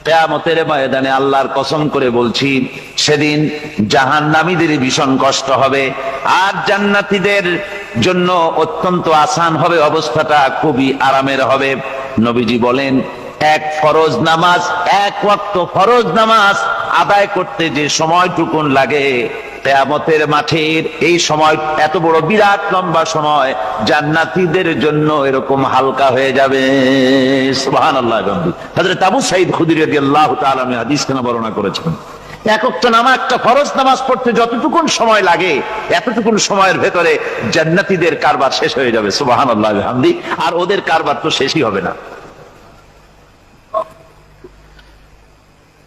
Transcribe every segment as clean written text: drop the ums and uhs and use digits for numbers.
কিয়ামতের ময়দানে আল্লাহর কসম করে বলছি, সেদিন জাহান্নামীদের ভীষণ কষ্ট হবে, আর জান্নাতীদের জন্য অত্যন্ত আসান হবে, অবস্থাটা খুবই আরামের হবে। নবীজি বলেন, এক ফরজ নামাজ, এক ওয়াক্ত ফরজ নামাজ আদায় করতে যে সময়টুকুন লাগে, কিয়ামতের মাঠের এই সময়, এত বড় বিরাট লম্বা সময়, জান্নাতীদের জন্য এরকম হালকা হয়ে যাবে। সুবহানাল্লাহ। হযরত আবু সাঈদ খুদরী রাদিয়াল্লাহু তাআলা আনহু হাদিস কেন বর্ণনা করেছেন, এক ওয়াক্ত নামাজ, একটা ফরজ নামাজ পড়তে যতটুকুন সময় লাগে, এতটুকুন সময়ের ভেতরে জান্নাতীদের কারবার শেষ হয়ে যাবে। সুবহানাল্লাহ বিহামদি। আর ওদের কারবার তো শেষই হবে না।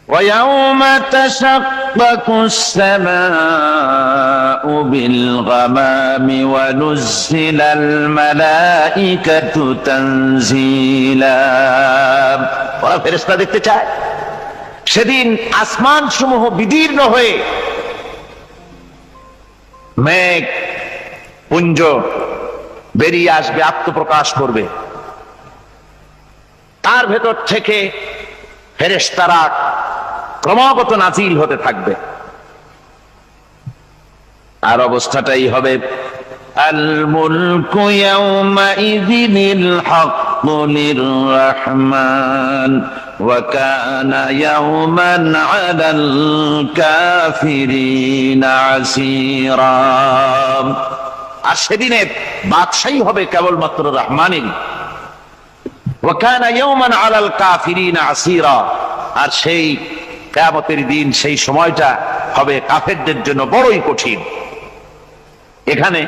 ويوم تشقق السماء بالغمام ونزل الملائكة تنزيلا। ওরা ফেরেশতা দেখতে চায়, সেদিন আসমান সমূহ বিদীর্ণ হয়ে মেঘ পুঞ্জ বেরিয়ে আসবে, আত্মপ্রকাশ করবে, তার ভেতর থেকে ফেরেশতারা ক্রমাগত নাজিল হতে থাকবে। আর অবস্থাটাই হবে, আল মুলকু ইয়াওমাইযিনিল হাক্কু লিররহমান ওয়া কানা ইয়াওমান আলাল কাফিরিনা আসীরা। আর সেদিনে বাদশাহী হবে কেবলমাত্র রহমানের। ওয়া কানা ইয়াওমান আলাল কাফিরিনা আসীরা। আর সেই কিয়ামতের দিন, সেই সময়টা হবে কাফেরদের জন্য বড়ই কঠিন। এখানে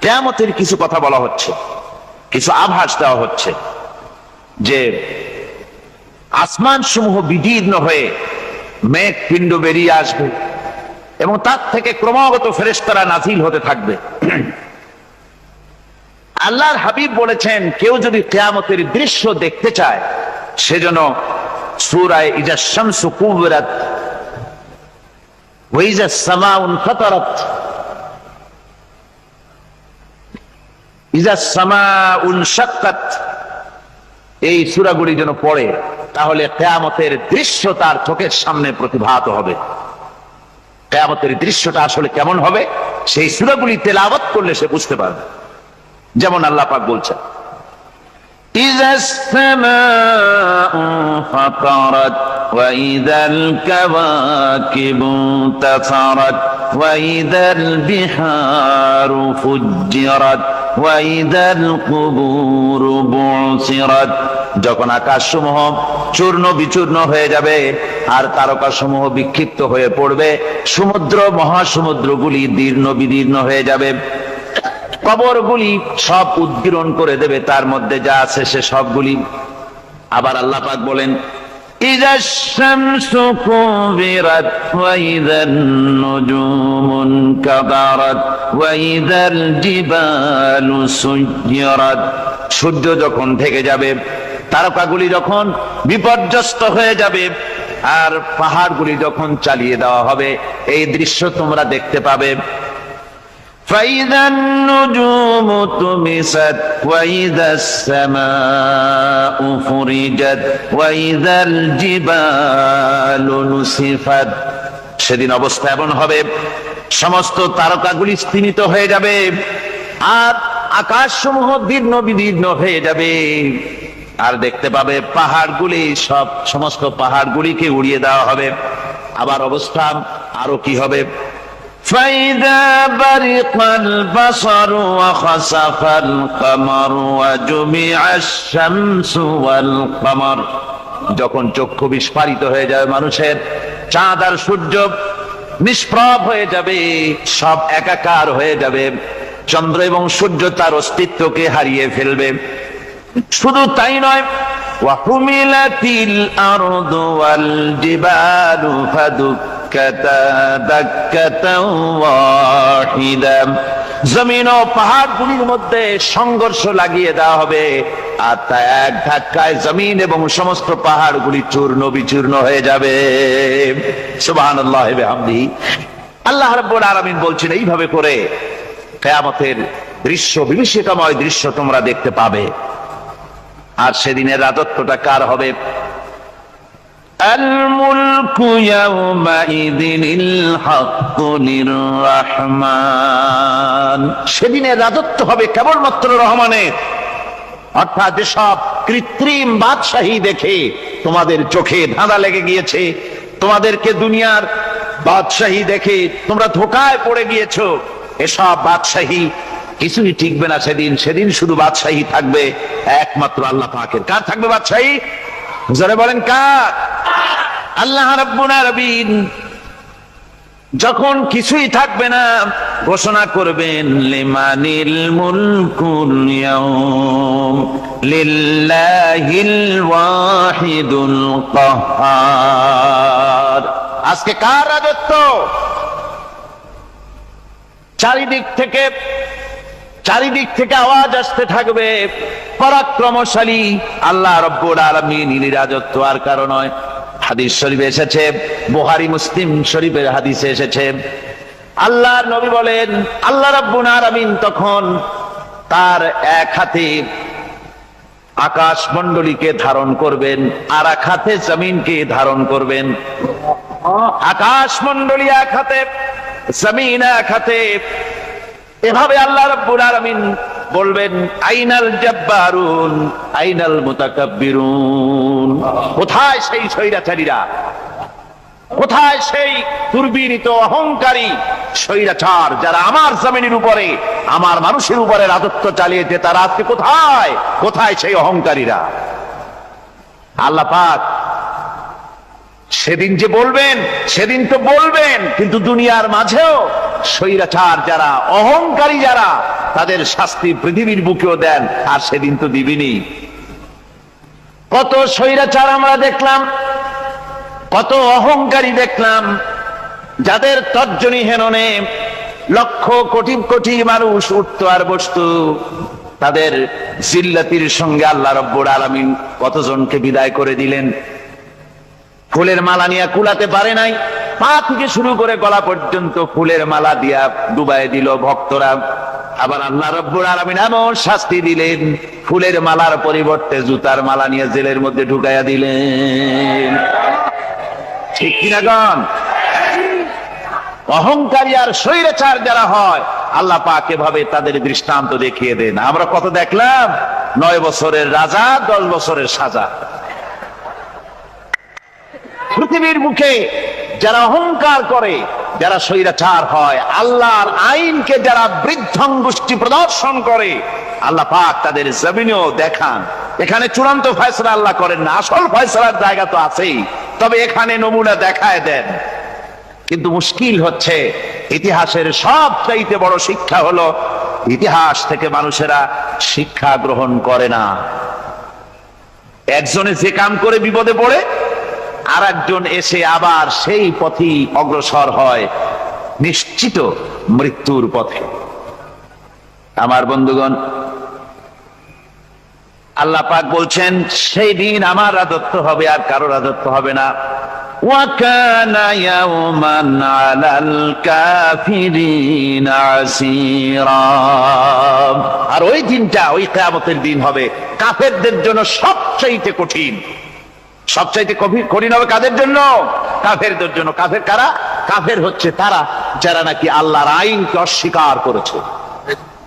কিয়ামতের কিছু কথা বলা হচ্ছে, কিছু আভাস দেওয়া হচ্ছে যে আসমান সমূহ বিদীর্ণ হয়ে মেঘ পিণ্ড বেরিয়ে আসবে এবং তার থেকে ক্রমাগত ফেরেশতারা নাজিল হতে থাকবে। আল্লাহর হাবিব বলেছেন, কেউ যদি কিয়ামতের দৃশ্য দেখতে চায়, সেজন্য সূরা ইজা শামসু কুবিরাত ওয়া ইজা সামাউ ফাতারাত, ইজা সামাউ শাক্কাত, এই সূরাগুলি যেন পড়ে, তাহলে কিয়ামতের দৃশ্য তার চোখের সামনে প্রতিভাত হবে। কিয়ামতের দৃশ্যটা আসলে কেমন হবে, সেই সূরাগুলি তেলাওয়াত করলে সে বুঝতে পারবে। যেমন আল্লাহ পাক বলছেন, ইযাস সামাউ ফাতারাত ওয়া ইযাল কাওয়াকিবু তাসারাত ওয়া ইযাল বিহারু ফুজ্জিরাত ওয়া ইযাল কুবুরু বুসিরাত। যখন আকাশসমূহ চূর্ণ বিচূর্ণ হয়ে যাবে আর তারকাসমূহ বিক্ষিপ্ত হয়ে পড়বে, সমুদ্র মহাসমুদ্রগুলি দীর্ণ বিদীর্ণ হয়ে যাবে, কবরগুলি সব উদ্গীরণ করে দেবে, তার মধ্যে যা আছে সে সবগুলি। আবার আল্লাহ পাক বলেন, ইযাশ শামসু কুবিরাত ওয়া ইযান নুজুমু কাদারাত ওয়া ইযাল জিবালু সুয়্যিরাত। সূর্য যখন ঢেকে যাবে, তারকাগুলি যখন বিপর্যস্ত হয়ে যাবে, আর পাহাড়গুলি যখন চালিয়ে দেওয়া হবে, এই দৃশ্য তোমরা দেখতে পাবে। فإذا النجوم طمست وإذا السماء فرجت وإذا الجبال نسفت। সেদিন অবস্থা এমন হবে, সমস্ত তারকাগুলি স্তিমিত হয়ে যাবে আর আকাশসমূহ দীর্ণ বিদীর্ণ হয়ে যাবে। আর দেখতে পাবে পাহাড়গুলি, সমস্ত পাহাড়গুলিকে উড়িয়ে দেওয়া হবে। আবার অবস্থা আরো কি হবে, فإذا برق البصر وخسف القمر وجمع الشمس والقمر। যখন চক্ষু বিস্ফারিত হয়ে যাবে মানুষের, চাঁদ আর সূর্য নিষ্প্রভ হয়ে যাবে, সব একাকার হয়ে যাবে, চন্দ্র এবং সূর্য তার অস্তিত্বকে হারিয়ে ফেলবে। শুধু তাই নয়, ওয়াহুমিলাতিল আরদু ওয়াল জিবালু ফাদুক্কাতা দাক্কাতাও ওয়াহিদা। জমিন ও পাহাড়গুলির মধ্যে সংঘর্ষ লাগিয়ে দেওয়া হবে, আর তা এক ধাক্কায় জমিন এবং সমস্ত পাহাড়গুলি চূর্ণ বিচূর্ণ হয়ে যাবে। সুবহানাল্লাহ ওয়া বিহামদিহি। আল্লাহ রাব্বুল আলামিন বলছেন, এইভাবে করে কিয়ামতের দৃশ্য, বিভীষিকাময় দৃশ্য তোমরা দেখতে পাবে। আর সেদিনের রাজত্বটা কার হবে? الملك يومئذ الحق للرحمن সেদিনের রাজত্ব হবে কেবলমাত্র রহমানের। অর্থাৎ যেসব কৃত্রিম বাদশাহী দেখে তোমাদের চোখে ধাঁধা লেগে গিয়েছে, তোমাদেরকে দুনিয়ার বাদশাহী দেখে তোমরা ধোঁকায় পড়ে গিয়েছো, এসব বাদশাহী কিছুই টিকবে না সেদিন। সেদিন শুধু বাদশাহী থাকবে একমাত্র আল্লাহ পাকের। কার থাকবে বাদশাহী? জোরে বলেন কার? আল্লাহ রাব্বুল আলামিন যখন কিছুই থাকবে না ঘোষণা করবেন লিমানিল মুলকুল ইয়াউম লিল্লাহিল ওয়াহিদুল কাহ্হার। আজকে কার রাজত্ব? চারিদিক থেকে আওয়াজ আসতে থাকবে, পরাক্রমশালী আল্লাহ রাব্বুল আলামিনের রাজত্ব আর কারো নয়। হাদিস শরীফে এসেছে, বুখারী মুসলিম শরীফের হাদিসে এসেছে, আল্লাহর নবী বলেন আল্লাহ রাব্বুল আলামিন তখন তার এক হাতে আকাশ মণ্ডলীকে ধারণ করবেন, আর এক হাতে জমিনকে ধারণ করবেন। আকাশ মণ্ডলী এক হাতে, জমিন এক হাতে। এভাবে আল্লাহ রাব্বুল আলামিন বলবেন আইনাল জাব্বারুন আইনাল মুতাকাব্বিরুন। কোথায় সেই স্বৈরাচারীরা? কোথায় সেই দুর্বিনীত অহংকারী স্বৈরাচার যারা আমার জমিনের উপরে, আমার মানুষের উপরে রাজত্ব চালিয়েছে? তারা আজকে কোথায়? কোথায় সেই অহংকারীরা? আল্লাহ পাক সেদিন যে বলবেন, সেদিন তো বলবেন, কিন্তু দুনিয়ার মাঝেও স্বৈরাচার যারা, অহংকারী যারা, তাদের শাস্তি পৃথিবীর বুকেও দেন, আর সেদিন তো দিবিনি। কত স্বৈরাচার আমরা দেখলাম, কত অহংকারী দেখলাম, যাদের তর্জনী হেননে লক্ষ কোটি কোটি মানুষ উঠতো আর বসতো। তাদের জিল্লাতির সঙ্গে আল্লাহ রাব্বুল আলামিন কতজনকে বিদায় করে দিলেন। ফুলের মালা নিয়ে কুলাতে পারে নাই, পা থেকে শুরু করে গলা পর্যন্ত ফুলের মালা দিয়া ডুবাই দিল ভক্তরা। আবার আল্লাহ রাব্বুল আলামিন এমন শাস্তি দিলেন, ফুলের মালার পরিবর্তে জুতার মালা নিয়ে জেলের মধ্যে ঢুকাইয়া দিলেন। ঠিক কিনা গণ? অহংকারী আর স্বৈরাচার যারা হয়, আল্লাহ পাক এভাবে তাদের দৃষ্টান্ত দেখিয়ে দেন। আমরা কত দেখলাম, 9 বছরের রাজা 10 বছরের সাজা। পৃথিবীর মুখে যারা অহংকার করে, যারা স্বৈরাচার হয়, আল্লাহর আইনকে যারা বৃদ্ধঙ্গুষ্টি প্রদর্শন করে, আল্লাহ পাক তাদের জমিনেও দেখান। এখানে চূড়ান্ত ফয়সালা আল্লাহ করেন না, আসল ফয়সালার জায়গা তো আছেই, তবে এখানে নমুনা দেখায় দেন। কিন্তু মুশকিল হচ্ছে, ইতিহাসের সবচাইতে বড় শিক্ষা হলো ইতিহাস থেকে মানুষেরা শিক্ষা গ্রহণ করে না। একজনে যে কাম করে বিপদে পড়ে, আর একজন এসে আবার সেই পথেই অগ্রসর হয়, নিশ্চিত মৃত্যুর পথে। আমার বন্ধুগণ, আল্লাহ পাক বলছেন সেই দিন আমার রাজত্ব হবে, আর কারো রাজত্ব হবে না। ওয়াকানা ইয়াওমান আলাল কাফিরিনা আসীরা। আর ওই দিনটা, ওই কিয়ামতের দিন হবে কাফেরদের জন্য সবচাইতে কঠিন। সবচাইতে কঠিন হবে কাদের জন্য? কাফেরদের জন্য। কাফের কারা? কাফের হচ্ছে তারা যারা নাকি আল্লাহর আইনকে অস্বীকার করেছে,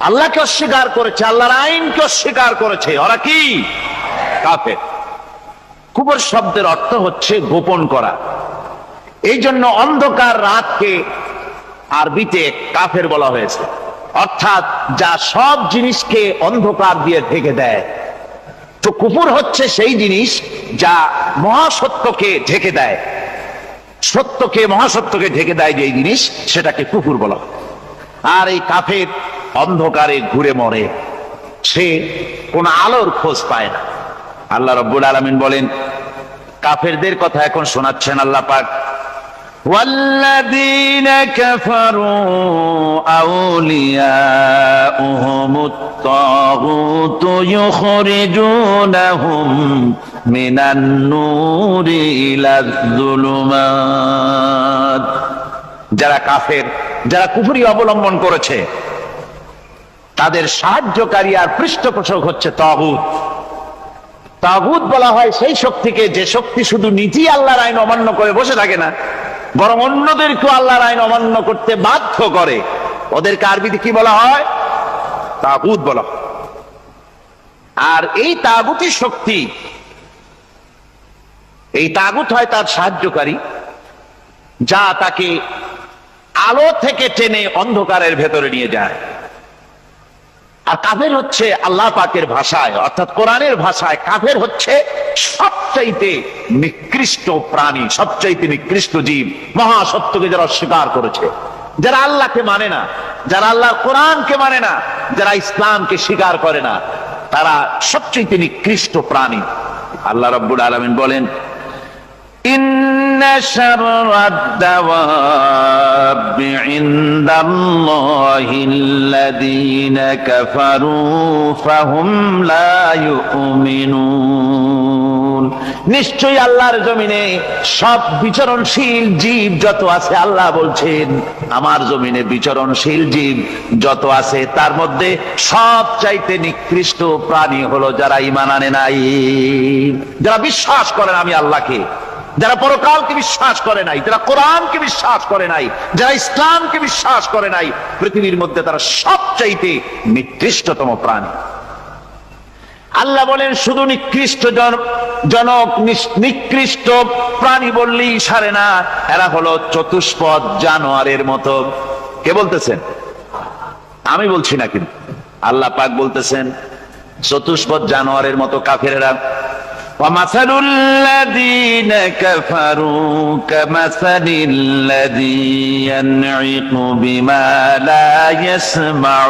আল্লাহকে অস্বীকার করেছে, আল্লাহর আইনকে অস্বীকার করেছে। ওরা কি? কাফের। কুফর শব্দের অর্থ হচ্ছে গোপন করা। এই জন্য অন্ধকার রাতকে আরবিতে কাফের বলা হয়েছে, অর্থাৎ যা সব জিনিসকে অন্ধকার দিয়ে ঢেকে দেয়। তো কুফর হচ্ছে সেই জিনিস যা মহাসত্যকে ঢেকে দেয়, সত্যকে, মহাসত্যকে ঢেকে দেয় যেই জিনিস, সেটাকে কুফর বলা হয়। আর এই কাফের অন্ধকারে ঘুরে মরে, সে কোন আলোর খোঁজ পায় না। আল্লাহ রাব্বুল আলামিন বলেন, কাফেরদের কথা এখন শোনাচ্ছেন আল্লাহ পাক, والذين كفروا أولياؤهم الطاغوت يخرجونهم من النور إلى الظلمات। যারা কাফের, যারা কুফরি অবলম্বন করেছে, তাদের সাহায্যকারী আর পৃষ্ঠপোষক হচ্ছে তাগুত। তাগুত বলা হয় সেই শক্তিকে যে শক্তি শুধু নিজেই আল্লাহর আইন অমান্য করে বসে থাকে না, বরং অন্যদেরকেও আল্লাহর আইন অমান্য করতে বাধ্য করে। ওদেরকে আরবিতে কি বলা হয়? তাগুত বলা হয়। আর এই তাগুতি শক্তি, এই তাগুত হয় তার সাহায্যকারী, যা তাকে আলো থেকে টেনে অন্ধকারের ভেতরে নিয়ে যায়। আর কাফের হচ্ছে আল্লাহ পাকের ভাষায় অর্থাৎ কোরআনের ভাষায় কাফের হচ্ছে সবচাইতে নিকৃষ্ট প্রাণী, সবচাইতে নিকৃষ্ট জীব, মহাসত্যকে যারা অস্বীকার করেছে, যারা আল্লাহকে মানে না, যারা আল্লাহর কোরআনকে মানে না, যারা ইসলামকে স্বীকার করে না, তারা সবচাইতে নিকৃষ্ট প্রাণী। আল্লাহ রাব্বুল আলামিন বলেন, ইন্না শাররাদ দাওয়াবি ইনদাল্লাহিল্লাযীনা কাফারু ফাহুম লা ইউমিনুন। নিশ্চয়ই আল্লাহর জমিনে সব বিচরণশীল জীব যত আছে, আল্লাহ বলছেন আমার জমিনে বিচরণশীল জীব যত আছে তার মধ্যে সবচাইতে নিকৃষ্ট প্রাণী হলো যারা ঈমান আনে নাই, যারা বিশ্বাস করে না আমি আল্লাহকে, যারা পরকালকে বিশ্বাস করে নাই, যারা কোরআনকে বিশ্বাস করে নাই, যারা ইসলামকে বিশ্বাস করে নাই, পৃথিবীর মধ্যে তারা সবচাইতে নিকৃষ্টতম প্রাণী। আল্লাহ বলেন শুধু নিকৃষ্ট জনক নিকৃষ্ট প্রাণী বললেই সারে না, এরা হলো চতুষ্পদ জানোয়ারের মতো। কে বলতেছেন? আমি বলছি না, কিন্তু আল্লাহ পাক বলতেছেন চতুষ্পদ জানোয়ারের মতো কাফেরেরা। وَمَثَلُ الَّذِينَ كَفَرُوا كَمَثَلِ الَّذِي يَنْعِقُ بِمَا لَا يَسْمَعُ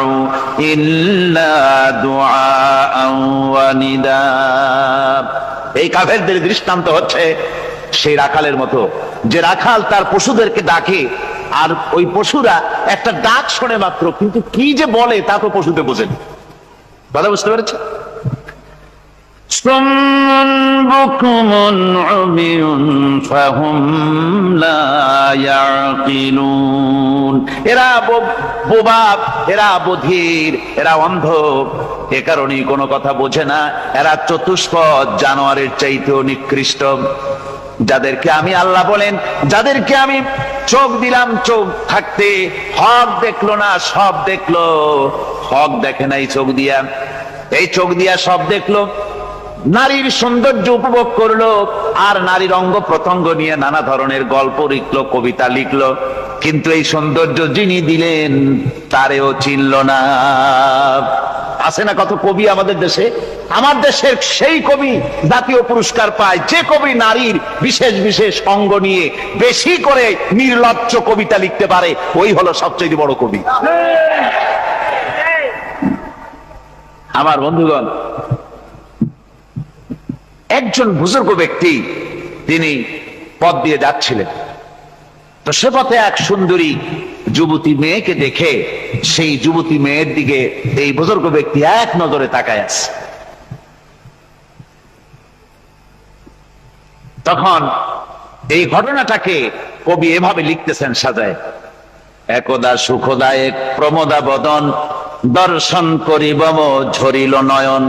إِلَّا دُعَاءً وَنِدَاءً। এই কাফেরদের দৃষ্টান্ত হচ্ছে সেই রাখালের মতো, যে রাখাল তার পশুদেরকে ডাকে আর ওই পশুরা একটা ডাক শোনে মাত্র, কিন্তু কি যে বলে তা তো পশুতে বোঝেন। কথা বুঝতে পেরেছে? صُمٌّ بُكْمٌ عُمْيٌ فَهُمْ لَا يَعْقِلُونَ। এরা বোবা, এরা বধির, এরা অন্ধ, এ কারণেই কোনো কথা বোঝে না। এরা চতুষ্পদ জানোয়ারের চাইতেও নিকৃষ্ট। যাদেরকে আমি আল্লাহ বলেন, যাদেরকে আমি চোখ দিলাম, চোখ থাকতে হক দেখলো না, সব দেখলো। হক দেখে নাই চোখ দিয়া, এই চোখ দিয়া সব দেখলো। নারীর সৌন্দর্য উপভোগ করলো আর নারীর অঙ্গ প্রত্যঙ্গ নিয়ে নানা ধরনের গল্প লিখলো, কবিতা লিখলো, কিন্তু এই সৌন্দর্য যিনি দিলেন তারেও চিনল না। আছে না কত কবি আমাদের দেশে? আমার দেশের সেই কবি জাতীয় পুরস্কার পায় যে কবি নারীর বিশেষ বিশেষ অঙ্গ নিয়ে বেশি করে নির্লজ্জ কবিতা লিখতে পারে, ওই হলো সবচেয়ে বড় কবি। আমার বন্ধুগণ, একজন বুজুর্গ ব্যক্তি তিনি পথ দিয়ে যাচ্ছিলেন, তো সে পথে এক সুন্দরী যুবতী মেয়েকে দেখে সেই যুবতী মেয়ের দিকে এই বুজুর্গ ব্যক্তি এক নজরে তাকায় আছে। তখন এই ঘটনাটাকে কবি এভাবে লিখতেছেন সাজায়, একদা সুখদায়ক প্রমোদা বদন দর্শন করিবম ঝরিল নয়ন,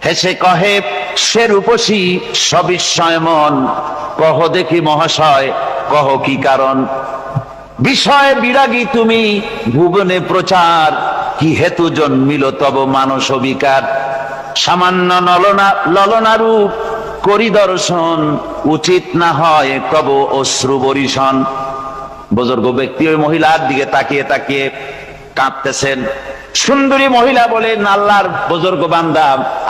হেসে কহে সে রূপসী সবিস্ময় মন, কহ দেখি মহাশয় কহ কি কারণ, বিষয় বিরাগী তুমি ভুবনে প্রচার, কি হেতু জন্মিল তব মানস বিকার, সামান্য ললনা রূপ করি দর্শন, উচিত না হয় তব অশ্রু বরিশন। বুজুর্গ ব্যক্তি ওই মহিলার দিকে তাকিয়ে তাকিয়ে কাঁদতেছেন। সুন্দরী মহিলা বলেন, আল্লাহর বুজুর্গ বান্দা,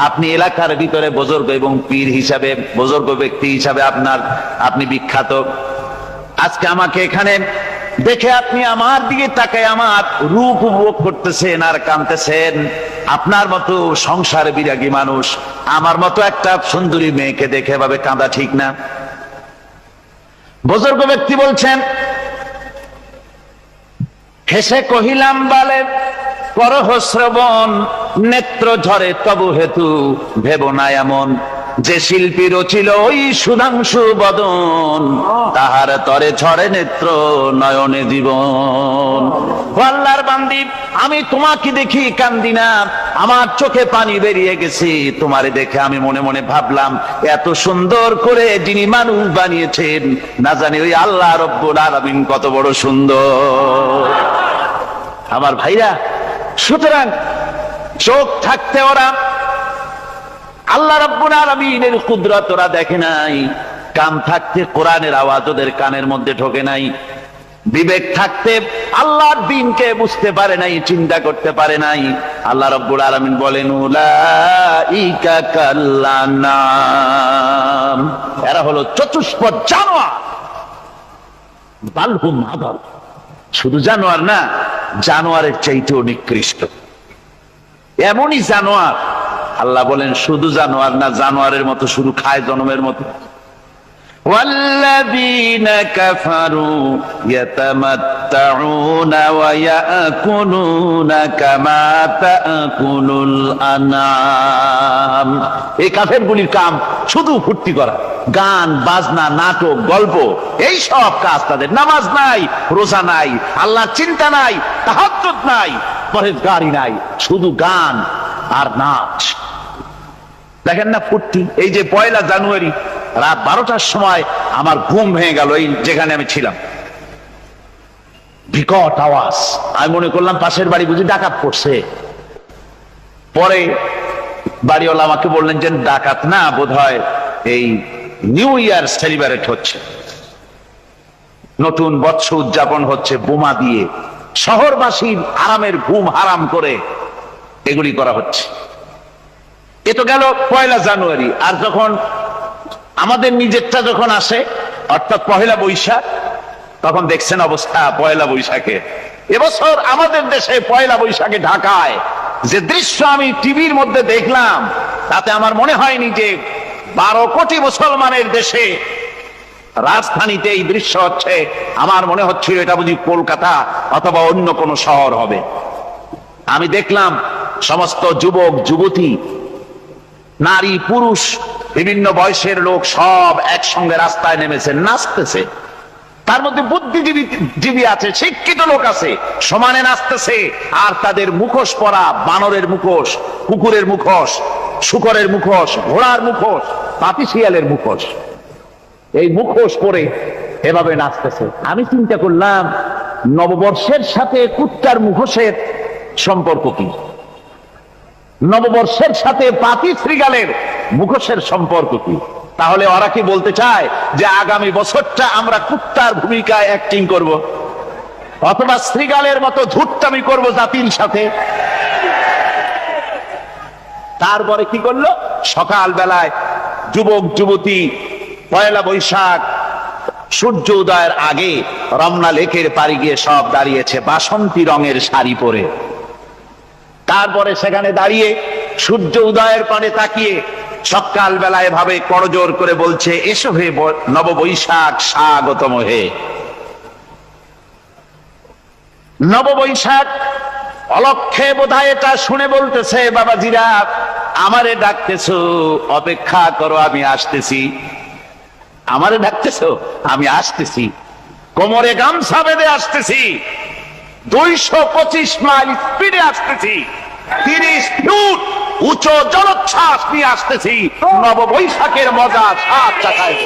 আপনি এলাকার ভিতরে বুজুর্গ এবং পীর হিসাবে, বুজুর্গ ব্যক্তি হিসাবে আপনি বিখ্যাত। আজকে আমাকে এখানে দেখে আপনি আমার দিকে তাকায় আমার রূপ উপভোগ করতেছেন আর কাঁদতেছেন। আপনার মতো সংসার বিরাগী মানুষ আমার মতো একটা সুন্দরী মেয়েকে দেখে ভাবে কাঁদা ঠিক না। বুজুর্গ ব্যক্তি বলছেন, হেসে কহিলাম বালে করহ শ্রবণ, নেত্র ঝরে তবু হেতু ভেব না এমন, যে শিল্পী রচিল ওই সুধাংশু বদন, তাহার তরে ছড়ে নেত্র নয়নে জীবন। ও আল্লাহর বান্দি, আমি তোমাকে দেখি কান্দি না, আমার চোখে পানি বেরিয়ে গেছে। তোমারে দেখে আমি মনে মনে ভাবলাম, এত সুন্দর করে যিনি মানুষ বানিয়েছেন, না জানি ওই আল্লাহ রব্বুল আলামিন কত বড় সুন্দর। আমার ভাইরা, সুতরাং চোখ থাকতে ওরা আল্লাহ রাব্বুল আলামিনের কুদরত ওরা দেখে নাই, কান থাকতে কোরআনের আওয়াজ ওদের কানের মধ্যে ঢোকে নাই, বিবেক থাকতে আল্লাহর দ্বীনকে বুঝতে পারে নাই, চিন্তা করতে পারে নাই। আল্লাহ রাব্বুল আলামিন বলেন, উলাইকা কাল্লানাম, এরা হলো চতুষ্পদ জানোয়ার, বালহুম আদাল। শুধু জানোয়ার না, জানোয়ারের চাইতেও নিকৃষ্ট। এমনই জানোয়ার, আল্লাহ বলেন শুধু জানোয়ার না, জানোয়ারের মতো শুধু খায় জনমের মতো। والذين كفروا يتمتعون ويأكلون كما تأكل الأنعام। এই কাফেরগুলির কাম শুধু ফুর্তি করা, গান বাজনা, নাটক, গল্প, এই সব কাজ তাদের। নামাজ নাই, রোজা নাই, আল্লাহর চিন্তা নাই, তাহাজ্জুদ নাই, পরেজগারি নাই, শুধু গান আর নাচ। দেখেন না ফুর্তি। এই যে 1 জানুয়ারি রাত 12টার সময় আমার ঘুম ভেঙে গেল, এই যেখানে আমি ছিলাম, বিকট আওয়াজ। আমি মনে করলাম পাশের বাড়ি বুঝি ডাকাত পড়ছে। পরে বাড়িওয়ালা আমাকে বললেন যে ডাকাত না, বোধহয় এই নিউ ইয়ার সেলিব্রেট হচ্ছে, নতুন বৎসর উদযাপন হচ্ছে, বোমা দিয়ে শহরবাসীর আরামের ঘুম হারাম করে এগুলি করা হচ্ছে। এ তো গেল 1 জানুয়ারি। আর যখন আমাদের নিজেরটা যখন আসে, অর্থাৎ 1 বৈশাখ, তখন দেখছেন অবস্থা 1 বৈশাখে। এবছর আমাদের দেশে 1 বৈশাখে ঢাকায় যে দৃশ্য আমি টিভির মধ্যে দেখলাম, তাতে আমার মনে হয়নি যে 12 কোটি মুসলমানের দেশে রাজধানীতে এই দৃশ্য হচ্ছে। আমার মনে হচ্ছিল এটা বুঝি কলকাতা অথবা অন্য কোন শহর হবে। আমি দেখলাম সমস্ত যুবক যুবতী, নারী পুরুষ, বিভিন্ন বয়সের লোক সব একসঙ্গে রাস্তায় নেমেছে, নাচতেছে। তার মধ্যে বুদ্ধিজীবী আছে, শিক্ষিত লোক আছে, সমানে নাচতেছে। আর তাদের মুখোশ পরা, বানরের মুখোশ, কুকুরের মুখোশ, শূকরের মুখোশ, ঘোড়ার মুখোশ, পাপিশিয়ালের মুখোশ, এই মুখোশ পরে এভাবে নাচতেছে। আমি চিন্তা করলাম, নববর্ষের সাথে কুত্তার মুখোশের সম্পর্ক কি? নববর্ষের সাথে পাপী শ্রীগালের মুখোশের সম্পর্ক কি? তাহলে ওরা কি বলতে চায় যে আগামী বছরটা আমরা কুত্তার ভূমিকায় অ্যাক্টিং করব, অথবা শ্রীগালের মতো ধূর্তামি করব জাতির সাথে? তারপরে কি করলো? সকাল বেলায় যুবক যুবতী 1 বৈশাখ সূর্য উদয়ের আগে রমনা লেকের পাড়ে গিয়ে সব দাঁড়িয়েছে বাসন্তী রঙের শাড়ি পরে। তারপরে সেখানে দাঁড়িয়ে সূর্য উদয়ের পানে তাকিয়ে সকাল বেলায় ভাবে করজোর করে বলছে, এসো হে নববৈশাখ স্বাগতম হে। নববৈশাখ অলক্ষে বোধহয় এটা শুনে বলতেছে, বাবাজিরা আমারে ডাকতেছো, অপেক্ষা করো, আমি আসতেছি। আমারে ডাকতেছো, আমি আসতেছি, কোমরে গামছা বেঁধে আসতেছি, 225 মাইল স্পিডে আসতেছি, 30 ফুট উচ্চ জলোচ্ছ্বাস নিয়ে আসতেছি, নববৈশাখের মজা সাত চাকায়।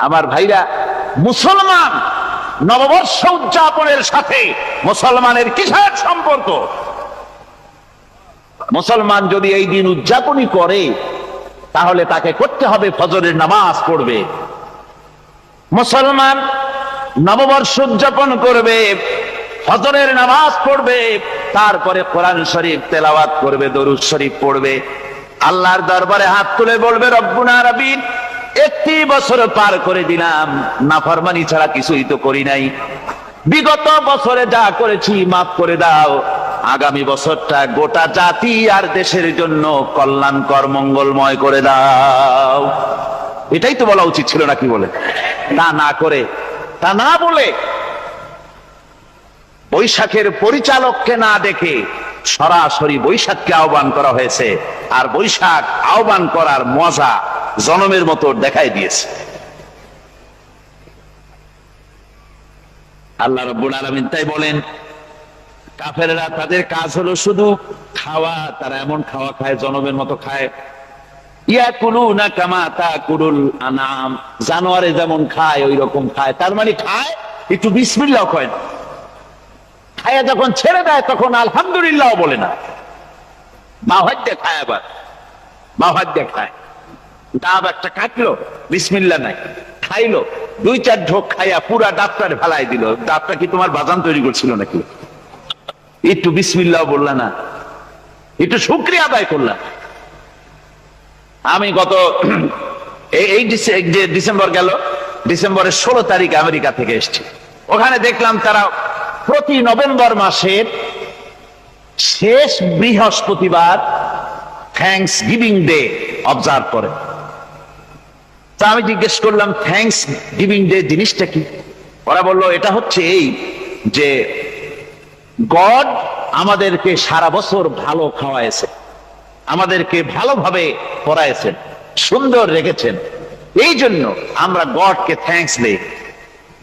আমার ভাইরা, মুসলমান নববর্ষ উদযাপনের সাথে মুসলমানের কিসের সম্পর্ক? মুসলমান যদি এই দিন উদযাপনই করে, তাহলে তাকে করতে হবে ফজরের নামাজ পড়বে। মুসলমান নববর্ষ উদযাপন করবে, ফজরের নামাজ পড়বে, তারপরে কোরআন শরীফ তেলাওয়াত করবে, দরুদ শরীফ পড়বে, আল্লাহর দরবারে হাত তুলে বলবে, রব্বুনা রাব্বিন, একটি বছর পার করে দিলাম, নাফরমানি ছাড়া কিছুই তো করি নাই, বিগত বছরে যা করেছি মাফ করে দাও, আগামী বছরটা গোটা জাতি আর দেশের জন্য কল্যাণকর মঙ্গলময় করে দাও। এটাই তো বলা উচিত ছিল, নাকি বলে? তা না করে, তা না বলে, বৈশাখের পরিচালককে না দেখে সরাসরি বৈশাখকে আহ্বান করা হয়েছে, আর বৈশাখ আহ্বান করার মজা জনমের মতো দেখাই দিয়েছে। আল্লাহ রাব্বুল আলামিন তাই বলেন, কাফেররা তাদের কাজ হলো শুধু খাওয়া, তারা এমন খাওয়া খায় জনমের মতো খায়। ইয়াকুলুনা কামা তাকুলুল আনাম, জানোয়ারে যেমন খায় ওই রকম খায়। তার মানে খায়, একটু বিসমিল্লাহ কয় না, খায় যখন ছেড়ে দেয় তখন আলহামদুলিল্লাহ বলে না, বাহাত দিয়ে খায়, আবার বাহাত দিয়ে খায়। ডাব একটা কাটলো, বিসমিল্লাহ নাই, খাইলো, 2-4 ঢোক খাইয়া পুরা ডাবটার ফেলাই দিল। ডাবটা কি তোমার বাজান তৈরি করছিল নাকি? একটু বিসমিল্লাহ বললা না, একটু শুকরিয়া আদায় করলাম। আমি গত এই যে ডিসেম্বর গেল, ডিসেম্বরের 16 তারিখ আমেরিকা থেকে এসেছি। ওখানে দেখলাম তারা প্রতি নভেম্বর মাসের শেষ বৃহস্পতিবার থ্যাঙ্কস গিভিং ডে অবজার্ভ করে। তা আমি জিজ্ঞেস করলাম, থ্যাঙ্কস গিভিং ডে জিনিসটা কি? ওরা বললো, এটা হচ্ছে এই যে গড আমাদেরকে সারা বছর ভালো খাওয়াইছে, আমাদেরকে ভালোভাবে পড়াইছেন, সুন্দর রেখেছেন, এই জন্য আমরা গডকে থ্যাঙ্কস দেই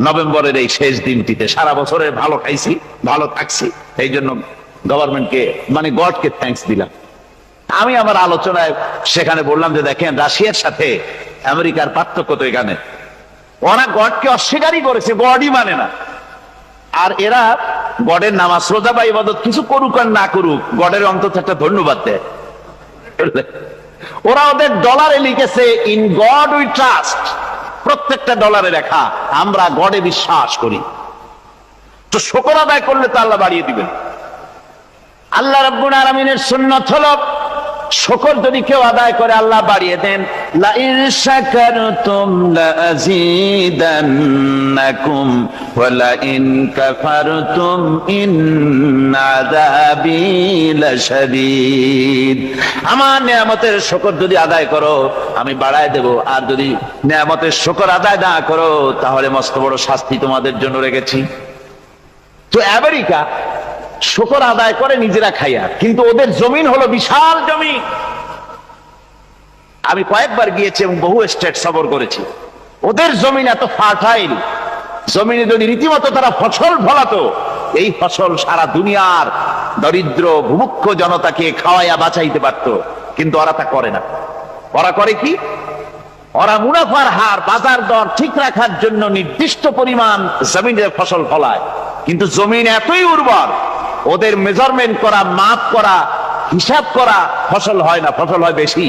নভেম্বরের এই শেষ দিনটিতে। সারা বছরে ভালো খাইছি, ভালো থাকছি, এই জন্য গভর্নমেন্টকে মানে গডকে থ্যাঙ্কস দিলাম। আমি আমার আলোচনায় সেখানে বললাম যে দেখেন, রাশিয়ার সাথে আমেরিকার পার্থক্য তো এখানে, ওরা গডকে অস্বীকারই করেছে, গডই মানে না। আর এরা গডের নামাজ রোজা বা ইবাদত কিছু করুক আর না করুক, গডের অন্তত একটা ধন্যবাদ দেয়। ওরা ওদের ডলারে লিখেছে, ইন গড উই ট্রাস্ট, প্রত্যেকটা ডলারে লেখা আমরা গডে বিশ্বাস করি। তো শুকর আদায় করলে তো আল্লাহ বাড়িয়ে দিবেন। আল্লাহ রাব্বুল আলামিনের সুন্নাত হলো, শুকর যদি কেউ আদায় করে আল্লাহ বাড়িয়ে দেন। লা ইন শাকারতুম লাযীদান্নাকুম ওয়া লা ইন কাফারতুম ইন্না আযাবী লাশাদীদ। আমার নিয়ামতের শুকর যদি আদায় করো আমি বাড়ায় দেব, আর যদি নিয়ামতের শুকর আদায় না করো তাহলে মস্ত বড় শাস্তি তোমাদের জন্য রেখেছি। তো আমেরিকা শুকর আদায় করে নিজেরা খাইয়া, কিন্তু ওদের জমিন হলো বিশাল জমি। আমি কয়েকবার গিয়েছি এবং বহু স্টেট সফর করেছি। ওদের জমিন এত ফার্টাইল, জমিনে যদি রীতিমতো তারা ফসল ফলাতো, এই ফসল সারা দুনিয়ার দরিদ্র ভূমুক্ষ জনতাকে খাওয়াইয়া বাঁচাইতে পারত। কিন্তু ওরা তা করে না। ওরা করে কি? ওরা মুনাফার হার, বাজার দর ঠিক রাখার জন্য নির্দিষ্ট পরিমাণ জমিনে ফসল ফলায়, কিন্তু জমিন এতই উর্বর, ওদের মেজারমেন্ট করা, মাপ করা, হিসাব করা ফসল হয় না, ফসল হয় বেশি।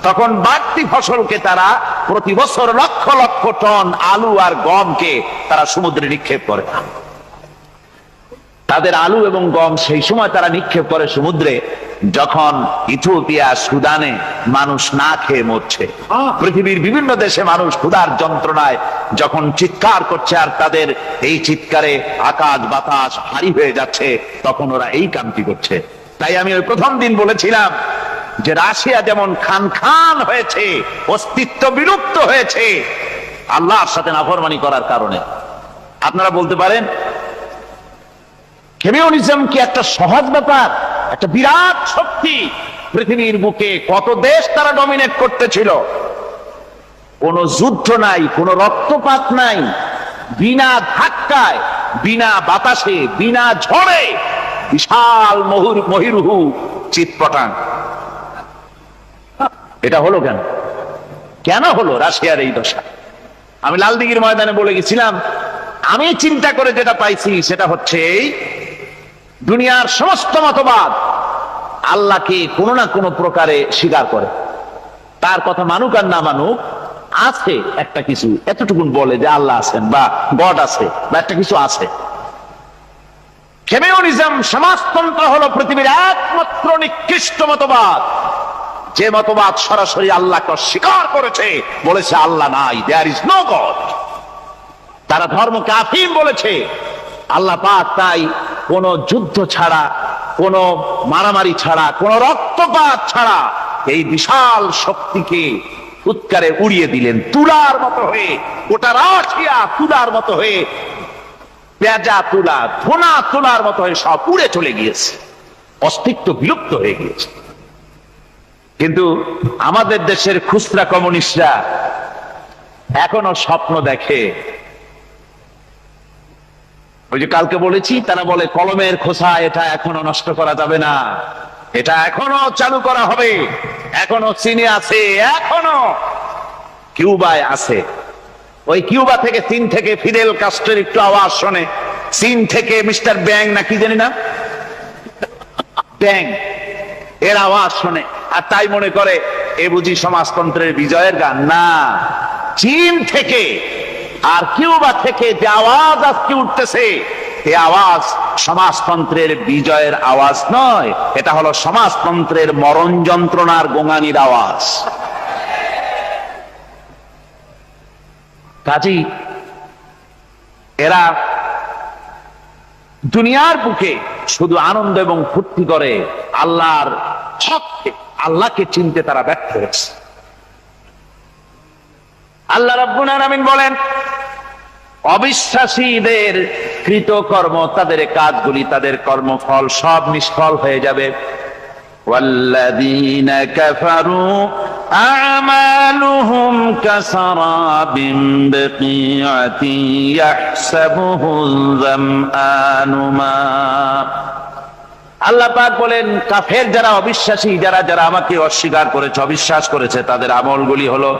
তখন বাড়তি ফসলকে তারা প্রতি বছর লক্ষ লক্ষ টন আলু আর গমকে তারা সমুদ্রে নিক্ষেপ করে। তাদের আলু এবং গম সেই সময় তারা নিক্ষেপ করে সমুদ্রে যখন ইথিওপিয়া, সুদানে মানুষ না খেয়ে মরছে। পৃথিবীর বিভিন্ন দেশে মানুষ ক্ষুধার যন্ত্রণায় যখন চিৎকার করছে, আর তাদের এই চিৎকারে আকাশ বাতাস ভারী হয়ে যাচ্ছে, তখন ওরা এই কামটি করছে। তাই আমি ওই প্রথম দিন বলেছিলাম যে রাশিয়া যেমন খান খান হয়েছে, অস্তিত্ব বিলুপ্ত হয়েছে আল্লাহর সাথে নাফরমানি করার কারণে। আপনারা বলতে পারেন কমিউনিজম কি একটা সহজ ব্যাপার? একটা বিরাট শক্তি, পৃথিবীর বুকে কত দেশ তারা ডমিনেট করতেছিল। কোন যুদ্ধ নাই, কোন রক্তপাত নাই, বিনা ধাক্কায়, বিনা বাতাসে, বিনা ঝড়ে বিশাল মহিরুহু চিৎপটাং। এটা হলো কেন? কেন হলো রাশিয়ার এই দশা? আমি লালদিঘির ময়দানে বলে গেছিলাম, আমি চিন্তা করে যেটা পাইছি সেটা হচ্ছে দুনিয়ার সমস্ত মতবাদ আল্লাহকে কোনো না কোনো প্রকারে স্বীকার করে। তার কথা মানুক আর না মানুক, আছে একটা কিছু, এতটুকুন বলে যে আল্লাহ আছেন বা গড আছে বা একটা কিছু আছে। কমিউনিজম, সমাজতন্ত্র হলো পৃথিবীর একমাত্র নিকৃষ্ট মতবাদ, যে মতবাদ সরাসরি আল্লাহকে স্বীকার করেছে, বলেছে আল্লাহ নাই, দেয়ার ইজ নো গড। তারা ধর্মকে আফিম বলেছে। আল্লাহ পাক তাই কোন যুদ্ধ ছাড়া, কোন মারামারি ছাড়া, কোন রক্তপাত ছাড়া এই বিশাল শক্তিকে উৎকারে উড়িয়ে দিলেন, তুলার মতো হয়ে। গোটা রাশিয়া তুলার মতো হয়ে, পেঁজা তুলা, ধোনা তুলার মতো হয়ে সব উড়ে চলে গিয়েছে। অস্তিত্ব বিলুপ্ত হয়ে গিয়েছে। কিন্তু আমাদের দেশের খুচরা কমিউনিস্টরা এখনো স্বপ্ন দেখে। ওই যে কালকে বলেছি, তারা বলে কলমের খোসা এটা এখনো নষ্ট করা যাবে না, এটা এখনো চালু করা হবে। এখনো চীনে আছে, এখনো কিউবায় আছে। ওই কিউবা থেকে, চীন থেকে ফিদেল কাস্ট্রোর একটু আওয়াজ শোনে, চীন থেকে মিস্টার ব্যাং না কি জানি না, ব্যাং এর আওয়াজ শোনে, আর তাই মনে করে এ বুঝি সমাজতন্ত্রের বিজয়ের গান। না, চীন থেকে আর কিউবা থেকে যে আওয়াজ আজকে উঠতেছে, এই আওয়াজ সমাজতন্ত্রের বিজয়ের আওয়াজ নয়, এটা হলো সমাজতন্ত্রের মরণ যন্ত্রণার গোঙানির আওয়াজ। কাজী এরা দুনিয়ার বুকে শুধু আনন্দ এবং ফুর্তি করে, আল্লাহর হককে, আল্লাহকে চিনতে তারা ব্যর্থ হয়েছে। আল্লাহ রাব্বুল আলামিন বলেন, অবিশ্বাসীদের কৃতকর্ম, তাদের কাজগুলি, তাদের কর্মফল সব নিষ্ফল হয়ে যাবে। ওয়াল্লাযীনা কাফারু আ'মালুহুম কাসারাবিন বিকিআতিন ইয়াহসাবুহুল যামআনু মা। আল্লাহ পাক বলেন, কাফের যারা, অবিশ্বাসী যারা, যারা আমাকে অস্বীকার করেছে, অবিশ্বাস করেছে, তাদের আমলগুলি হলো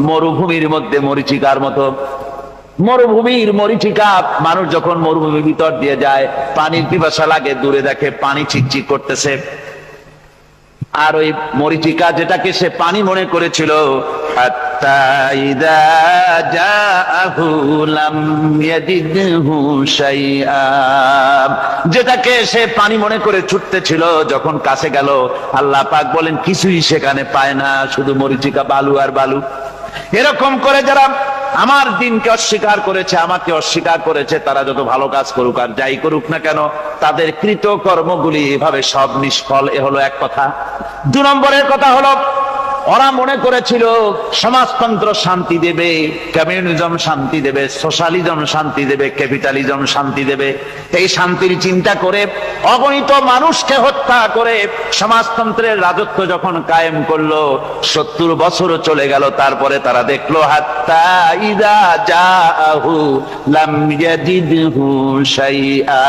মরুভূমির মধ্যে মরীচিকার মতো। মরুভূমির মরীচিকা, মানুষ যখন মরুভূমির ভিতর দিয়ে যায়, পানির পিপাসা লাগে, দূরে দেখে পানি চিকচিক করতেছে, আর ওই মরীচিকা যেটাকে সে পানি মনে করেছিল, হাত্তা ইযা জাআহু লাম ইয়াজিদহু শাইআ, যেটাকে সে পানি মনে করে ছুটতেছিল, যখন কাছে গেল, আল্লাহ পাক বলেন কিছুই সেখানে পায় না, শুধু মরীচিকা, বালু আর বালু। এরকম করে যারা আমার দিনকে অস্বীকার করেছে, আমাকে অস্বীকার করেছে, তারা যত ভালো কাজ করুক আর যাই করুক না কেন, তাদের কৃত কর্মগুলি এভাবে সব নিষ্ফল। এ হলো এক কথা। 2 নম্বরের কথা হলো, ওরা মনে করেছিল সমাজতন্ত্র শান্তি দেবে, কমিউনিজম শান্তি দেবে, সোশ্যালিজম শান্তি দেবে, ক্যাপিটালিজম শান্তি দেবে। এই শান্তির চিন্তা করে অগণিত মানুষকে হত্যা করে সমাজতন্ত্রের রাজত্ব যখন কায়েম করলো, 70 বছরও চলে গেল, তারপরে তারা দেখলো হাত্তা ইযা জাআহু লাম ইয়াজিদহু শাইআ,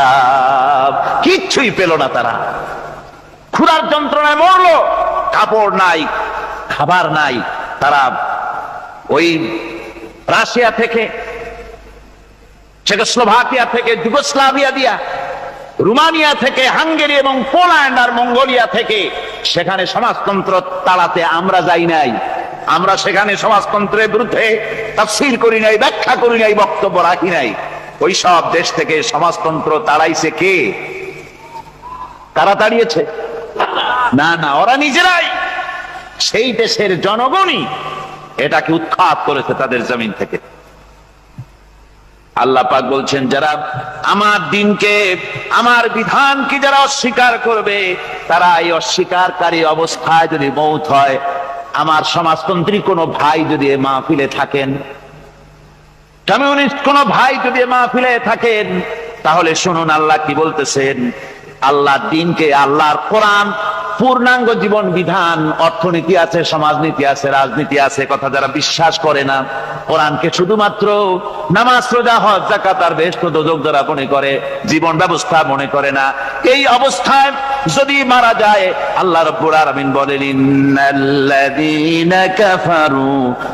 কিচ্ছুই পেল না। তারা ক্ষুধার যন্ত্রণায় মরলো, কাপড় নাই, খাবার নাই। তারা ওই রাশিয়া থেকে, চেকোস্লোভাকিয়া থেকে, যুগোস্লাভিয়া দিয়া, রোমানিয়া থেকে, হাঙ্গেরি এবং পোল্যান্ড আর মঙ্গোলিয়া থেকে, সেখানে সমাজতন্ত্র তাড়াতে আমরা যাই নাই। আমরা সেখানে সমাজতন্ত্রের বিরুদ্ধে তাফসীর করি নাই, ব্যাখ্যা করি নাই, বক্তব্য রাখি নাই। ওই সব দেশ থেকে সমাজতন্ত্র তাড়াইছে কে? তারা তাড়িয়েছে? না না, ওরা নিজেরাই, সেই দেশের জনগণই এটাকে উৎখাত করেছে তাদের জমিন থেকে। আল্লাহ পাক বলছেন, যারা আমার দিনকে, আমার বিধানকে যারা অস্বীকার করবে, তারা এই অস্বীকারী অবস্থায় যদি মৌত হয়, আমার সমাজতন্ত্রী কোনো ভাই যদি এ মাহফিলে থাকেন, কমিউনিস্ট কোনো ভাই যদি এ মাহফিলে থাকেন, তাহলে শুনুন আল্লাহ কি বলতেছেন। আল্লাহর দিনকে, আল্লাহর কোরআন, পূর্ণাঙ্গ জীবন বিধান, অর্থনীতি আছে, সমাজনীতি আছে, রাজনীতি আছে, কথা যারা বিশ্বাস করে না, কোরআনকে শুধুমাত্র নামাজ, রোজা, হজ, যাকাত আর বেহেশত দোজখ যারা মনে করে, জীবন ব্যবস্থা মনে করে না, এই অবস্থায় যদি মারা যায়, আল্লাহ রাব্বুল আলামিন বলেন, ইন্নাল্লাযীনা কাফারু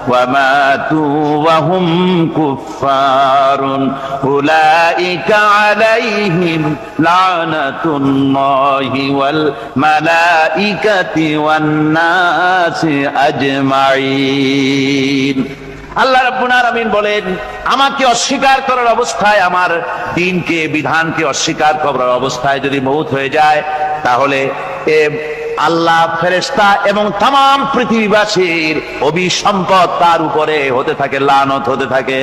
ওয়া মাতু ওয়া হুম কুফফারুন উলাইকা আলাইহিম লানাতুল্লাহি ওয়াল মালাইকাতি ওয়ান নাসি আজমাইন। আল্লাহ রাব্বুল আলামিন বলেন, আমাকে অস্বীকার করার অবস্থায়, আমার দ্বীনকে, বিধানকে অস্বীকার করার অবস্থায় যদি মৌত হয়ে যায়, তাহলে আল্লাহ, ফেরেশতা এবং তামাম পৃথিবীবাসীর অভিসম্পদ তার উপরে হতে থাকে, লানত হতে থাকে।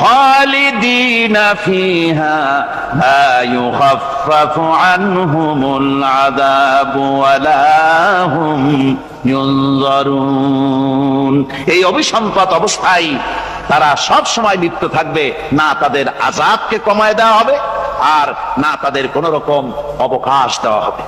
খালিদিনা ফিহা লা ইউখাফফাফু আনহুমুল আযাবু ওয়া লা হুম ইউনজারুন। এই অভিসম্পদ অবস্থায় তারা সব সময় লিপ্ত থাকবে, না তাদের আযাবকে কমায় দেওয়া হবে, আর না তাদের কোন রকম অবকাশ দেওয়া হবে।